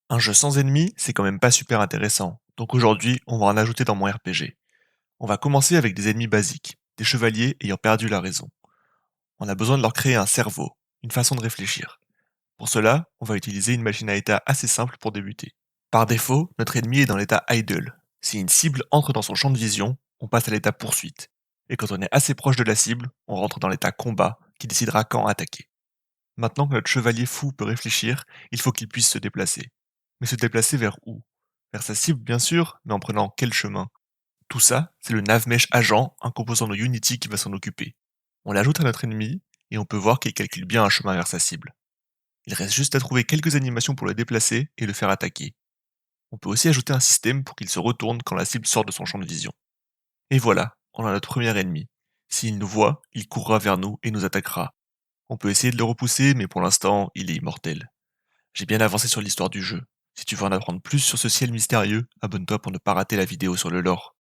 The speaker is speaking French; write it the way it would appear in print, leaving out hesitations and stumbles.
Un jeu sans ennemis, c'est quand même pas super intéressant. Donc aujourd'hui, on va en ajouter dans mon RPG. On va commencer avec des ennemis basiques, des chevaliers ayant perdu la raison. On a besoin de leur créer un cerveau, une façon de réfléchir. Pour cela, on va utiliser une machine à état assez simple pour débuter. Par défaut, notre ennemi est dans l'état idle. Si une cible entre dans son champ de vision, on passe à l'état poursuite. Et quand on est assez proche de la cible, on rentre dans l'état combat, qui décidera quand attaquer. Maintenant que notre chevalier fou peut réfléchir, il faut qu'il puisse se déplacer. Mais se déplacer vers où? Vers sa cible bien sûr, mais en prenant quel chemin? Tout ça, c'est le Navmesh agent, un composant de Unity qui va s'en occuper. On l'ajoute à notre ennemi, et on peut voir qu'il calcule bien un chemin vers sa cible. Il reste juste à trouver quelques animations pour le déplacer et le faire attaquer. On peut aussi ajouter un système pour qu'il se retourne quand la cible sort de son champ de vision. Et voilà, on a notre premier ennemi. S'il nous voit, il courra vers nous et nous attaquera. On peut essayer de le repousser, mais pour l'instant, il est immortel. J'ai bien avancé sur l'histoire du jeu. Si tu veux en apprendre plus sur ce ciel mystérieux, abonne-toi pour ne pas rater la vidéo sur le lore.